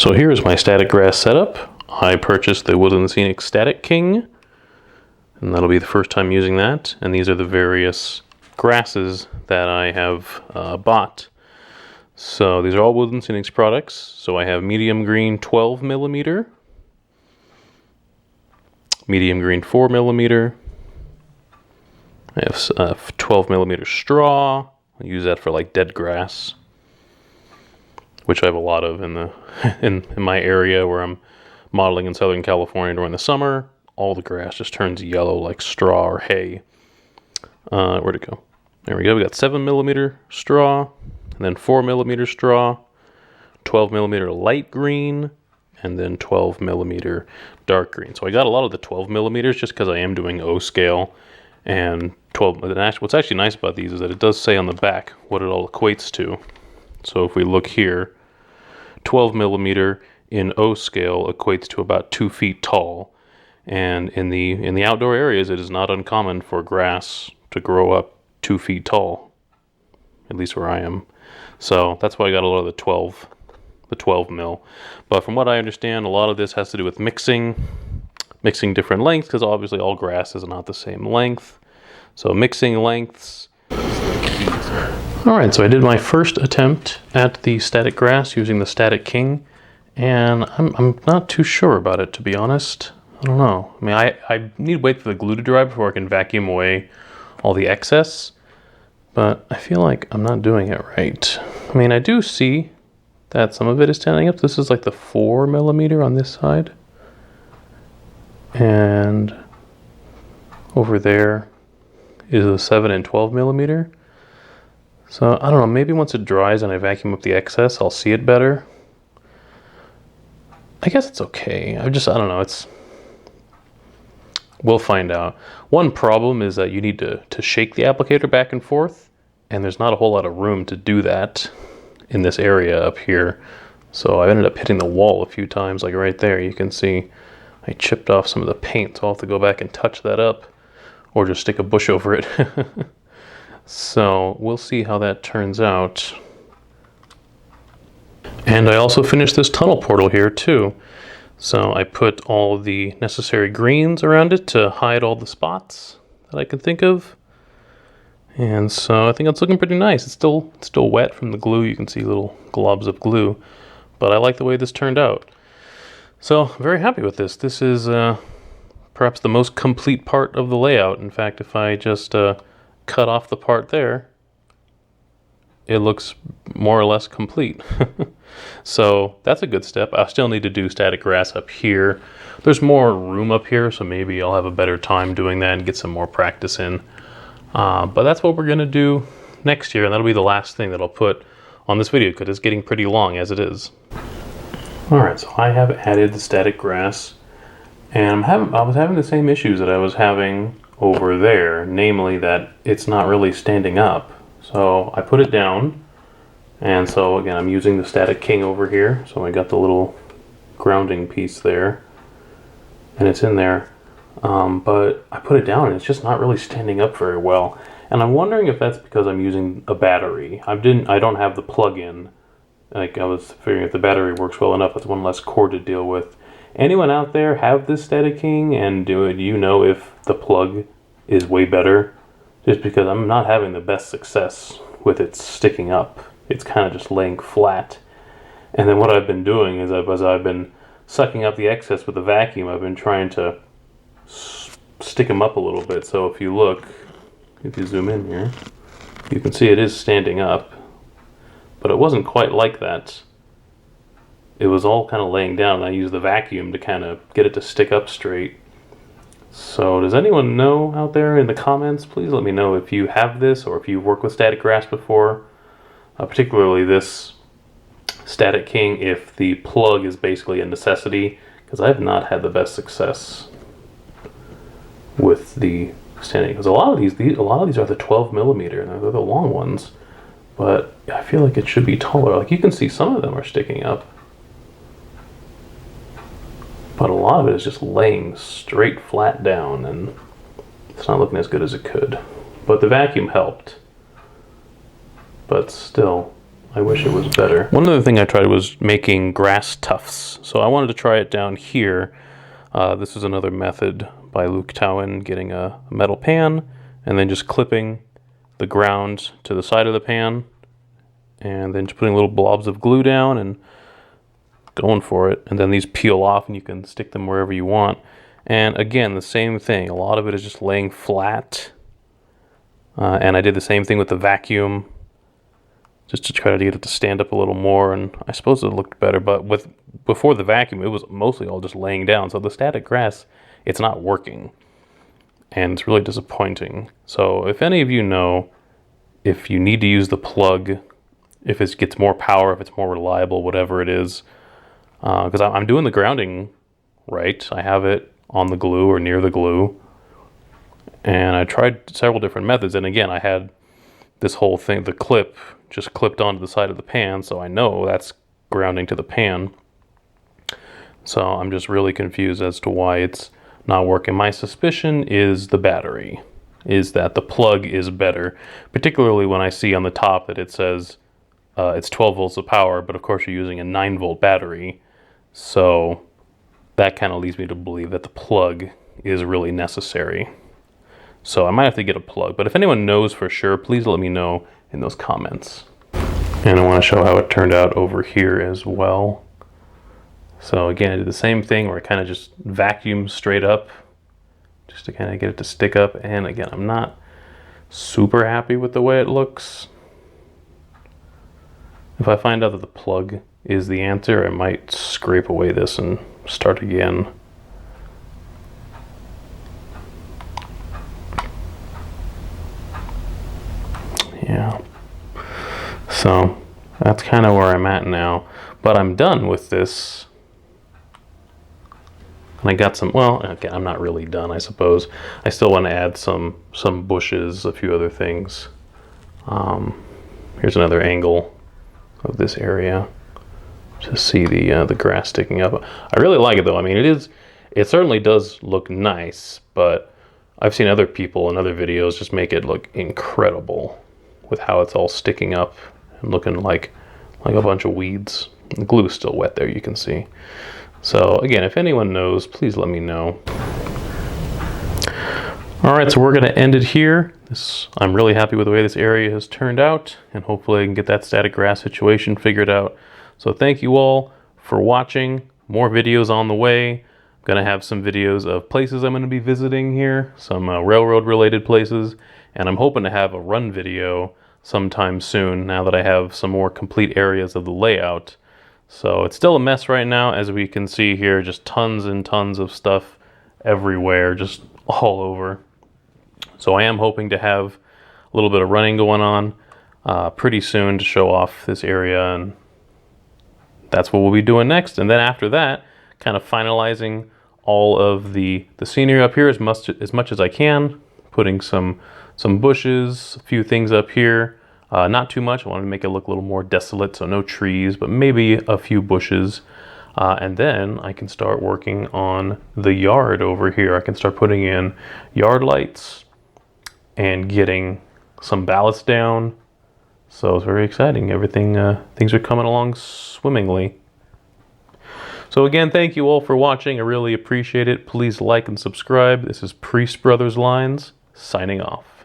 So here's my static grass setup. I purchased the Woodland Scenic Static King, and that'll be the first time using that. And these are the various grasses that I have bought. So these are all Woodland Scenics products. So I have medium green 12 millimeter, medium green 4 millimeter. I have 12 millimeter straw. I use that for like dead grass, which I have a lot of in the in my area where I'm modeling in Southern California during the summer. All the grass just turns yellow like straw or hay. Where'd it go? There we go. We got 7 millimeter straw, and then 4 millimeter straw, 12 millimeter light green, and then 12 millimeter dark green. So I got a lot of the 12 millimeters just because I am doing O scale. And 12. What's actually nice about these is that it does say on the back what it all equates to. So if we look here, 12 millimeter in O scale equates to about 2 feet tall. And in the outdoor areas, it is not uncommon for grass to grow up 2 feet tall, at least where I am. So that's why I got a lot of the 12 mil. But from what I understand, a lot of this has to do with mixing different lengths, because obviously all grass is not the same length. So mixing lengths. All right, so I did my first attempt at the static grass using the Static King, and I'm not too sure about it, to be honest. I don't know. I mean, I need to wait for the glue to dry before I can vacuum away all the excess, but I feel like I'm not doing it right. I mean, I do see that some of it is standing up. This is like the 4 millimeter on this side. And over there is the 7 and 12 millimeter. So I don't know, maybe once it dries and I vacuum up the excess, I'll see it better. I guess it's okay. I don't know, we'll find out. One problem is that you need to shake the applicator back and forth, and there's not a whole lot of room to do that in this area up here. So I ended up hitting the wall a few times, like right there, you can see. I chipped off some of the paint, so I'll have to go back and touch that up or just stick a bush over it. So we'll see how that turns out. And I also finished this tunnel portal here too. So I put all the necessary greens around it to hide all the spots that I could think of. And so I think it's looking pretty nice. It's still wet from the glue. You can see little globs of glue, but I like the way this turned out. So I'm very happy with this. This is perhaps the most complete part of the layout. In fact, if I just cut off the part there, it looks more or less complete. So that's a good step. I still need to do static grass up here. There's more room up here, so maybe I'll have a better time doing that and get some more practice in. But that's what we're gonna do next year, and that'll be the last thing that I'll put on this video because it's getting pretty long as it is. Alright, so I have added the static grass, and I was having the same issues that I was having over there, namely that it's not really standing up. So I put it down, and so again I'm using the Static King over here, so I got the little grounding piece there, and it's in there, but I put it down and it's just not really standing up very well, and I'm wondering if that's because I'm using a battery. I don't have the plug-in. Like, I was figuring if the battery works well enough, that's one less cord to deal with. Anyone out there have this Static King, and do you know if the plug is way better? Just because I'm not having the best success with it sticking up. It's kind of just laying flat. And then what I've been doing is, as I've been sucking up the excess with the vacuum, I've been trying to stick them up a little bit. So if you look, if you zoom in here, you can see it is standing up. But it wasn't quite like that. It was all kind of laying down, and I used the vacuum to kind of get it to stick up straight. So does anyone know out there in the comments? Please let me know if you have this or if you've worked with static grass before. Particularly this Static King, if the plug is basically a necessity, because I have not had the best success with the standing. Because a lot of these are the 12 millimeter, and they're the long ones. But I feel like it should be taller. Like, you can see some of them are sticking up. But a lot of it is just laying straight flat down, and it's not looking as good as it could. But the vacuum helped. But still, I wish it was better. One other thing I tried was making grass tufts. So I wanted to try it down here. This is another method by Luke Towan, getting a metal pan and then just clipping the ground to the side of the pan and then just putting little blobs of glue down and going for it. And then these peel off and you can stick them wherever you want. And again, the same thing. A lot of it is just laying flat. And I did the same thing with the vacuum, just to try to get it to stand up a little more, and I suppose it looked better, but before the vacuum, it was mostly all just laying down, so the static grass, it's not working, and it's really disappointing. So if any of you know if you need to use the plug, if it gets more power, if it's more reliable, whatever it is, because I'm doing the grounding right. I have it on the glue or near the glue, and I tried several different methods, and again, I had this whole thing, the clip, just clipped onto the side of the pan, so I know that's grounding to the pan. So I'm just really confused as to why it's not working. My suspicion is the battery, is that the plug is better, particularly when I see on the top that it says it's 12 volts of power, but of course you're using a 9-volt battery, so that kind of leads me to believe that the plug is really necessary. So I might have to get a plug, but if anyone knows for sure, please let me know in those comments. And I want to show how it turned out over here as well. So again, I did the same thing where I kind of just vacuum straight up just to kind of get it to stick up. And again, I'm not super happy with the way it looks. If I find out that the plug is the answer, I might scrape away this and start again. Yeah. So that's kind of where I'm at now, but I'm done with this. And I got some, well, okay, I'm not really done, I suppose. I still want to add some bushes, a few other things. Here's another angle of this area to see the grass sticking up. I really like it though. I mean, it certainly does look nice, but I've seen other people in other videos just make it look incredible with how it's all sticking up and looking like a bunch of weeds. The glue is still wet there, you can see. So again, if anyone knows, please let me know. All right, so we're gonna end it here. I'm really happy with the way this area has turned out, and hopefully I can get that static grass situation figured out. So thank you all for watching. More videos on the way. I'm gonna have some videos of places I'm gonna be visiting here, some railroad related places, and I'm hoping to have a run video sometime soon now that I have some more complete areas of the layout. So it's still a mess right now, as we can see here, just tons and tons of stuff everywhere, just all over. So I am hoping to have a little bit of running going on pretty soon to show off this area, and that's what we'll be doing next. And then after that, kind of finalizing all of the scenery up here as much as I can, putting some bushes, a few things up here. Not too much. I wanted to make it look a little more desolate, so no trees, but maybe a few bushes. And then I can start working on the yard over here. I can start putting in yard lights and getting some ballast down. So it's very exciting. Things are coming along swimmingly. So again, thank you all for watching. I really appreciate it. Please like and subscribe. This is Priest Brothers Lines, signing off.